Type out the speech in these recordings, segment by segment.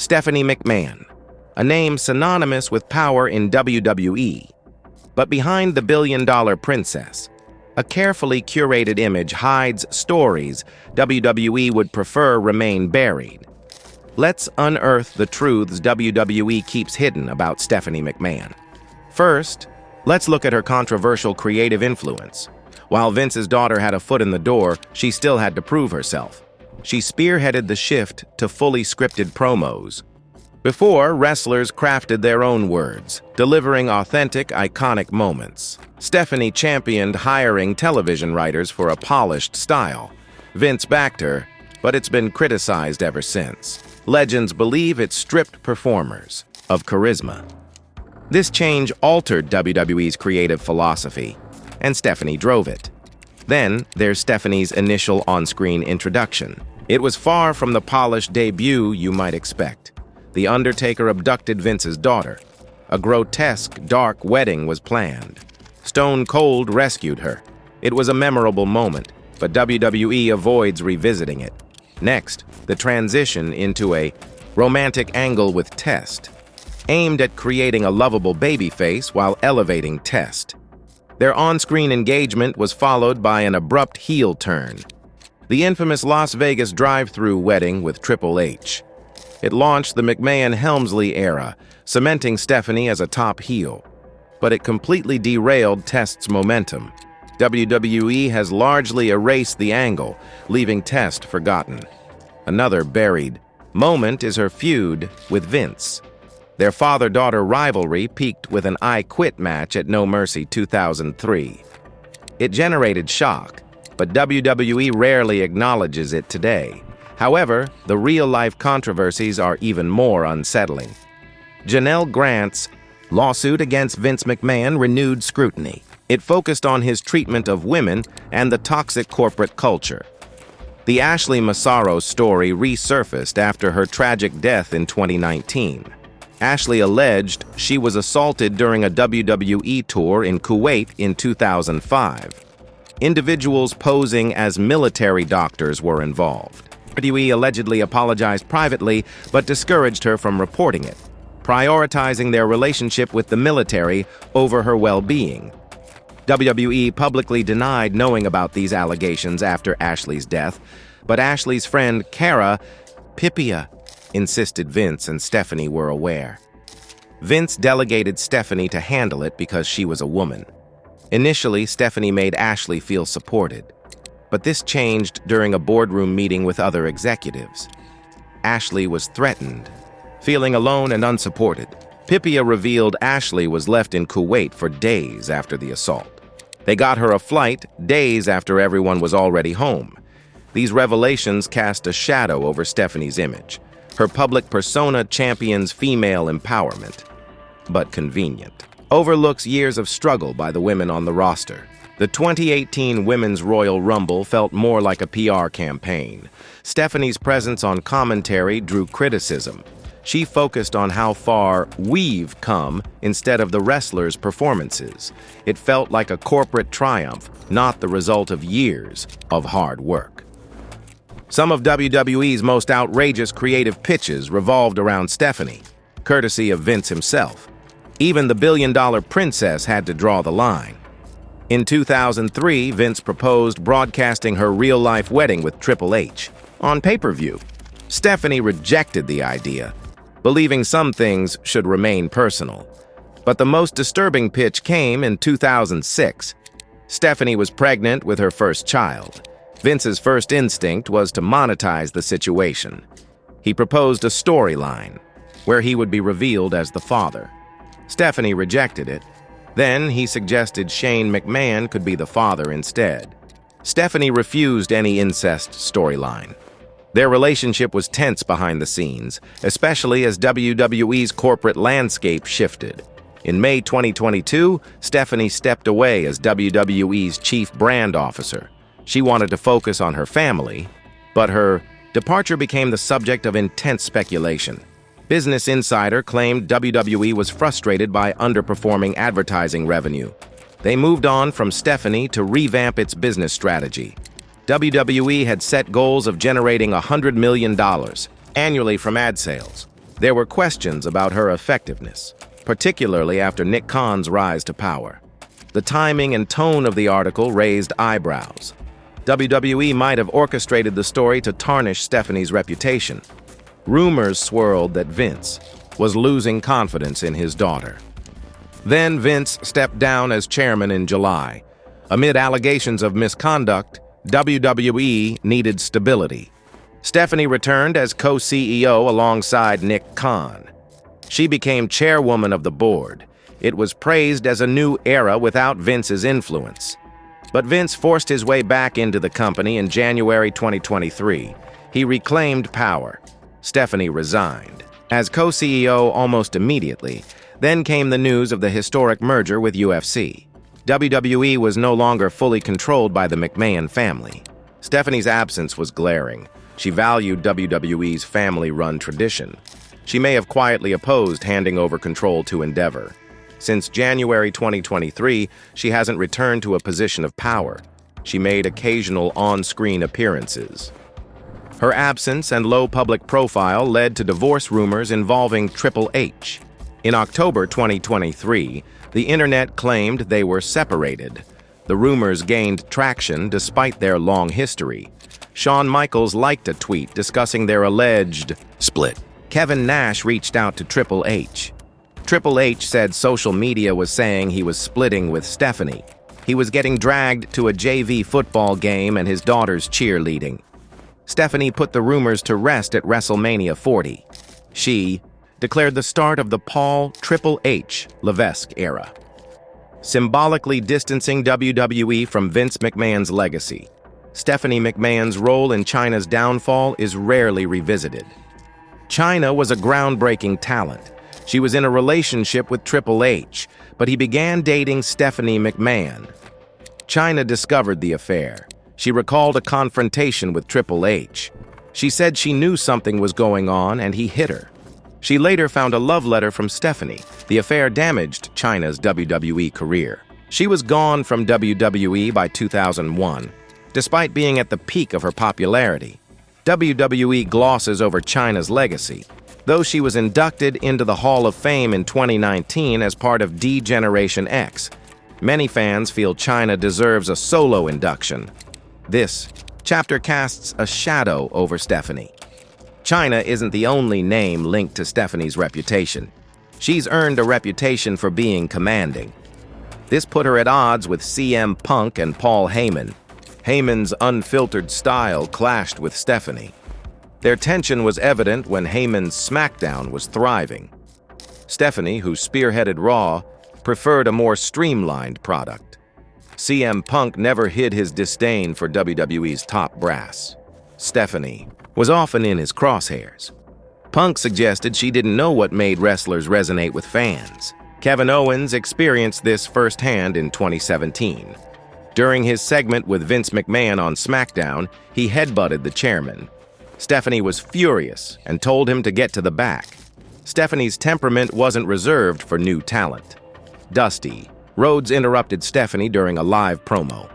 Stephanie McMahon, a name synonymous with power in WWE. But behind the billion-dollar princess, a carefully curated image hides stories WWE would prefer remain buried. Let's unearth the truths WWE keeps hidden about Stephanie McMahon. First, let's look at her controversial creative influence. While Vince's daughter had a foot in the door, she still had to prove herself. She spearheaded the shift to fully scripted promos. Before, wrestlers crafted their own words, delivering authentic, iconic moments. Stephanie championed hiring television writers for a polished style. Vince backed her, but it's been criticized ever since. Legends believe it stripped performers of charisma. This change altered WWE's creative philosophy, and Stephanie drove it. Then, there's Stephanie's initial on-screen introduction. It was far from the polished debut you might expect. The Undertaker abducted Vince's daughter. A grotesque, dark wedding was planned. Stone Cold rescued her. It was a memorable moment, but WWE avoids revisiting it. Next, the transition into a romantic angle with Test, aimed at creating a lovable babyface while elevating Test. Their on-screen engagement was followed by an abrupt heel turn. The infamous Las Vegas drive-thru wedding with Triple H. It launched the McMahon-Helmsley era, cementing Stephanie as a top heel. But it completely derailed Test's momentum. WWE has largely erased the angle, leaving Test forgotten. Another buried moment is her feud with Vince. Their father-daughter rivalry peaked with an I Quit match at No Mercy 2003. It generated shock, but WWE rarely acknowledges it today. However, the real-life controversies are even more unsettling. Janelle Grant's lawsuit against Vince McMahon renewed scrutiny. It focused on his treatment of women and the toxic corporate culture. The Ashley Massaro story resurfaced after her tragic death in 2019. Ashley alleged she was assaulted during a WWE tour in Kuwait in 2005. Individuals posing as military doctors were involved. WWE allegedly apologized privately, but discouraged her from reporting it, prioritizing their relationship with the military over her well-being. WWE publicly denied knowing about these allegations after Ashley's death, but Ashley's friend Cara Pipia insisted Vince and Stephanie were aware. Vince delegated Stephanie to handle it because she was a woman. Initially, Stephanie made Ashley feel supported, but this changed during a boardroom meeting with other executives. Ashley was threatened, feeling alone and unsupported. Pipia revealed Ashley was left in Kuwait for days after the assault. They got her a flight days after everyone was already home. These revelations cast a shadow over Stephanie's image. Her public persona champions female empowerment, but convenient. Overlooks years of struggle by the women on the roster. The 2018 Women's Royal Rumble felt more like a PR campaign. Stephanie's presence on commentary drew criticism. She focused on how far we've come instead of the wrestlers' performances. It felt like a corporate triumph, not the result of years of hard work. Some of WWE's most outrageous creative pitches revolved around Stephanie, courtesy of Vince himself. Even the billion-dollar princess had to draw the line. In 2003, Vince proposed broadcasting her real-life wedding with Triple H on pay-per-view. Stephanie rejected the idea, believing some things should remain personal. But the most disturbing pitch came in 2006. Stephanie was pregnant with her first child. Vince's first instinct was to monetize the situation. He proposed a storyline where he would be revealed as the father. Stephanie rejected it. Then he suggested Shane McMahon could be the father instead. Stephanie refused any incest storyline. Their relationship was tense behind the scenes, especially as WWE's corporate landscape shifted. In May 2022, Stephanie stepped away as WWE's chief brand officer. She wanted to focus on her family, but her departure became the subject of intense speculation. Business Insider claimed WWE was frustrated by underperforming advertising revenue. They moved on from Stephanie to revamp its business strategy. WWE had set goals of generating $100 million annually from ad sales. There were questions about her effectiveness, particularly after Nick Khan's rise to power. The timing and tone of the article raised eyebrows. WWE might have orchestrated the story to tarnish Stephanie's reputation. Rumors swirled that Vince was losing confidence in his daughter. Then Vince stepped down as chairman in July. Amid allegations of misconduct, WWE needed stability. Stephanie returned as co-CEO alongside Nick Khan. She became chairwoman of the board. It was praised as a new era without Vince's influence. But Vince forced his way back into the company in January 2023. He reclaimed power. Stephanie resigned. As co-CEO almost immediately, then came the news of the historic merger with UFC. WWE was no longer fully controlled by the McMahon family. Stephanie's absence was glaring. She valued WWE's family-run tradition. She may have quietly opposed handing over control to Endeavor. Since January 2023, she hasn't returned to a position of power. She made occasional on-screen appearances. Her absence and low public profile led to divorce rumors involving Triple H. In October 2023, the internet claimed they were separated. The rumors gained traction despite their long history. Shawn Michaels liked a tweet discussing their alleged split. Kevin Nash reached out to Triple H. Triple H said social media was saying he was splitting with Stephanie. He was getting dragged to a JV football game and his daughter's cheerleading. Stephanie put the rumors to rest at WrestleMania 40. She declared the start of the Paul Triple H Levesque era, symbolically distancing WWE from Vince McMahon's legacy. Stephanie McMahon's role in Chyna's downfall is rarely revisited. Chyna was a groundbreaking talent. She was in a relationship with Triple H, but he began dating Stephanie McMahon. Chyna discovered the affair. She recalled a confrontation with Triple H. She said she knew something was going on and he hit her. She later found a love letter from Stephanie. The affair damaged Chyna's WWE career. She was gone from WWE by 2001, despite being at the peak of her popularity. WWE glosses over Chyna's legacy. Though she was inducted into the Hall of Fame in 2019 as part of D-Generation X, many fans feel Chyna deserves a solo induction. This chapter casts a shadow over Stephanie. Chyna isn't the only name linked to Stephanie's reputation. She's earned a reputation for being commanding. This put her at odds with CM Punk and Paul Heyman. Heyman's unfiltered style clashed with Stephanie. Their tension was evident when Heyman's SmackDown was thriving. Stephanie, who spearheaded Raw, preferred a more streamlined product. CM Punk never hid his disdain for WWE's top brass. Stephanie was often in his crosshairs. Punk suggested she didn't know what made wrestlers resonate with fans. Kevin Owens experienced this firsthand in 2017. During his segment with Vince McMahon on SmackDown, he headbutted the chairman. Stephanie was furious and told him to get to the back. Stephanie's temperament wasn't reserved for new talent. Dusty Rhodes interrupted Stephanie during a live promo.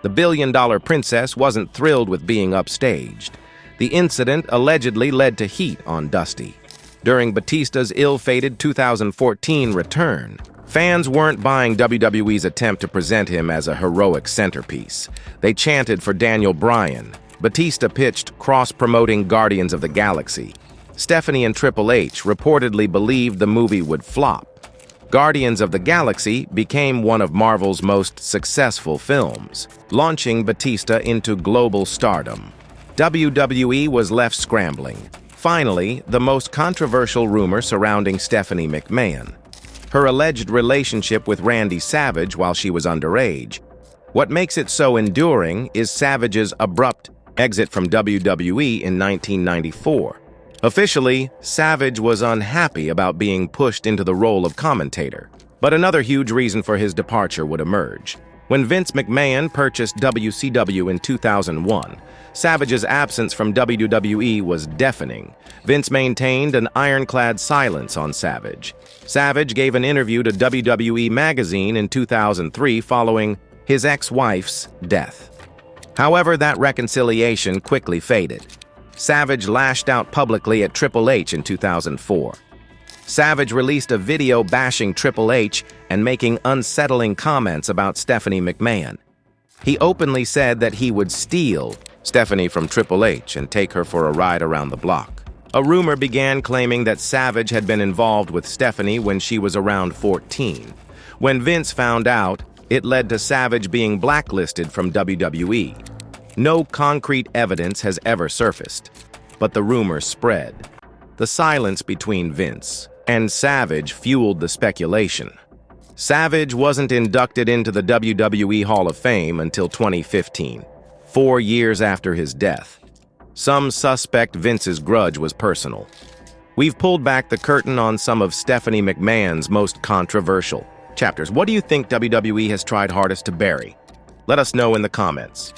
The billion-dollar princess wasn't thrilled with being upstaged. The incident allegedly led to heat on Dusty. During Batista's ill-fated 2014 return, fans weren't buying WWE's attempt to present him as a heroic centerpiece. They chanted for Daniel Bryan. Batista pitched cross-promoting Guardians of the Galaxy. Stephanie and Triple H reportedly believed the movie would flop. Guardians of the Galaxy became one of Marvel's most successful films, launching Batista into global stardom. WWE was left scrambling. Finally, the most controversial rumor surrounding Stephanie McMahon: her alleged relationship with Randy Savage while she was underage. What makes it so enduring is Savage's abrupt exit from WWE in 1994. Officially, Savage was unhappy about being pushed into the role of commentator. But another huge reason for his departure would emerge. When Vince McMahon purchased WCW in 2001, Savage's absence from WWE was deafening. Vince maintained an ironclad silence on Savage. Savage gave an interview to WWE Magazine in 2003 following his ex-wife's death. However, that reconciliation quickly faded. Savage lashed out publicly at Triple H in 2004. Savage released a video bashing Triple H and making unsettling comments about Stephanie McMahon. He openly said that he would steal Stephanie from Triple H and take her for a ride around the block. A rumor began claiming that Savage had been involved with Stephanie when she was around 14. When Vince found out, it led to Savage being blacklisted from WWE. No concrete evidence has ever surfaced, but the rumor spread. The silence between Vince and Savage fueled the speculation. Savage wasn't inducted into the WWE Hall of Fame until 2015, 4 years after his death. Some suspect Vince's grudge was personal. We've pulled back the curtain on some of Stephanie McMahon's most controversial chapters. What do you think WWE has tried hardest to bury? Let us know in the comments.